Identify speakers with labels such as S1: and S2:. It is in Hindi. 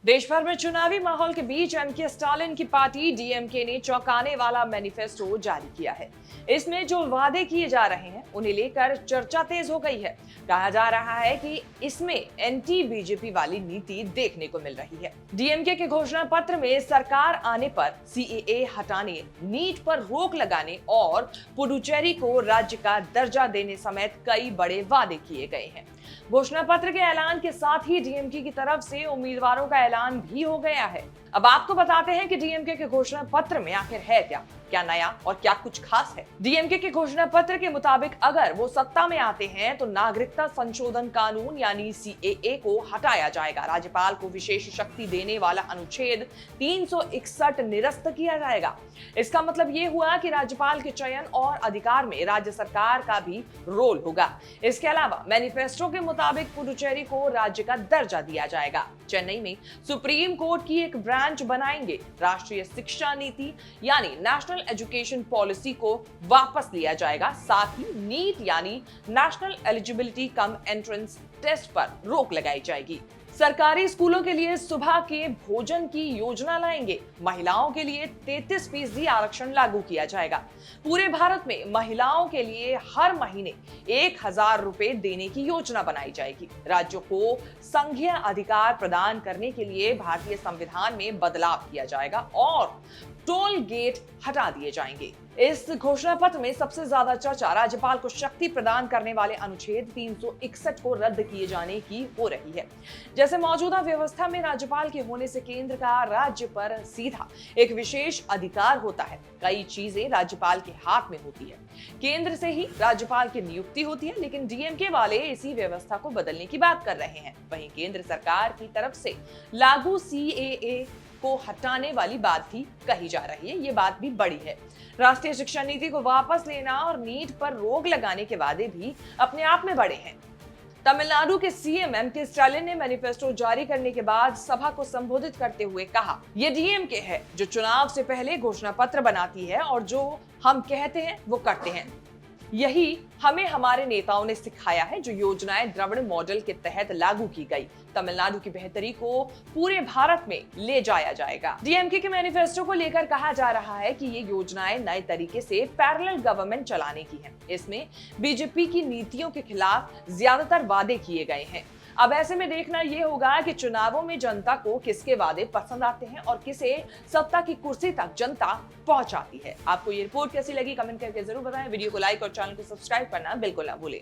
S1: देश भर में चुनावी माहौल के बीच एमके स्टालिन की पार्टी डीएमके ने चौंकाने वाला मैनिफेस्टो जारी किया है। इसमें जो वादे किए जा रहे हैं उन्हें लेकर चर्चा तेज हो गई है। कहा जा रहा है कि इसमें एंटी बीजेपी वाली नीति देखने को मिल रही है। डीएमके के घोषणा पत्र में सरकार आने पर सीएए हटाने, नीट पर रोक लगाने और पुडुचेरी को राज्य का दर्जा देने समेत कई बड़े वादे किए गए हैं। घोषणा पत्र के ऐलान के साथ ही डीएमके की तरफ से उम्मीदवारों का ऐलान भी हो गया है। अब आपको बताते हैं कि डीएमके के घोषणा पत्र में आखिर है क्या नया और क्या कुछ खास है। डीएमके के घोषणा पत्र के मुताबिक अगर वो सत्ता में आते हैं तो नागरिकता संशोधन कानून यानी सीएए को हटाया जाएगा। राज्यपाल को विशेष शक्ति देने वाला अनुच्छेद 361 निरस्त किया जाएगा। इसका मतलब ये हुआ कि राज्यपाल के चयन और अधिकार में राज्य सरकार का भी रोल होगा। इसके अलावा मैनिफेस्टो के मुताबिक पुडुचेरी को राज्य का दर्जा दिया जाएगा। चेन्नई में सुप्रीम कोर्ट की एक ब्रांच बनाएंगे। राष्ट्रीय शिक्षा नीति यानी नेशनल एजुकेशन पॉलिसी को वापस लिया जाएगा। साथ ही नीट यानी national eligibility cum entrance test पर रोक लगाई जाएगी। सरकारी स्कूलों के लिए सुबह के भोजन की योजना लाएंगे। महिलाओं के लिए 33% आरक्षण लागू किया जाएगा। पूरे भारत में महिलाओं के लिए हर महीने 1000 रुपए देने की योजना बनाई जाएगी। राज्यों को संघीय अधिकार प्रदान करने के लिए भारतीय संविधान में बदलाव किया जाएगा और टोल गेट हटा दिए जाएंगे। इस घोषणा पत्र में सबसे ज्यादा चर्चा राज्यपाल को शक्ति प्रदान करने वाले अनुच्छेद 361 को रद्द किए जाने की हो रही है। जैसे मौजूदा व्यवस्था में राज्यपाल के होने से केंद्र का राज्य पर सीधा एक विशेष अधिकार होता है। कई चीजें राज्यपाल के हाथ में होती है, केंद्र से ही राज्यपाल की नियुक्ति होती है, लेकिन डीएमके वाले इसी व्यवस्था को बदलने की बात कर रहे हैं। वहीं केंद्र सरकार की तरफ से लागू सीएए को हटाने वाली बात भी कही जा रही है। ये बात भी बड़ी है। राष्ट्रीय शिक्षा नीति को वापस लेना और नीट पर रोक लगाने के वादे भी अपने आप में बड़े हैं। तमिलनाडु के सीएम एमके स्टालिन ने मैनिफेस्टो जारी करने के बाद सभा को संबोधित करते हुए कहा, ये डीएमके है जो चुनाव से पहले घोषणा पत्र बनाती है और जो हम कहते हैं वो करते हैं। यही हमें हमारे नेताओं ने सिखाया है। जो योजनाएं द्रविड़ मॉडल के तहत लागू की गई, तमिलनाडु की बेहतरी को पूरे भारत में ले जाया जाएगा। डीएमके के मैनिफेस्टो को लेकर कहा जा रहा है कि ये योजनाएं नए तरीके से पैरेलल गवर्नमेंट चलाने की है। इसमें बीजेपी की नीतियों के खिलाफ ज्यादातर वादे किए गए हैं। अब ऐसे में देखना यह होगा कि चुनावों में जनता को किसके वादे पसंद आते हैं और किसे सत्ता की कुर्सी तक जनता पहुंचाती है। आपको ये रिपोर्ट कैसी लगी कमेंट करके जरूर बताएं। वीडियो को लाइक और चैनल को सब्सक्राइब करना बिल्कुल ना भूलें।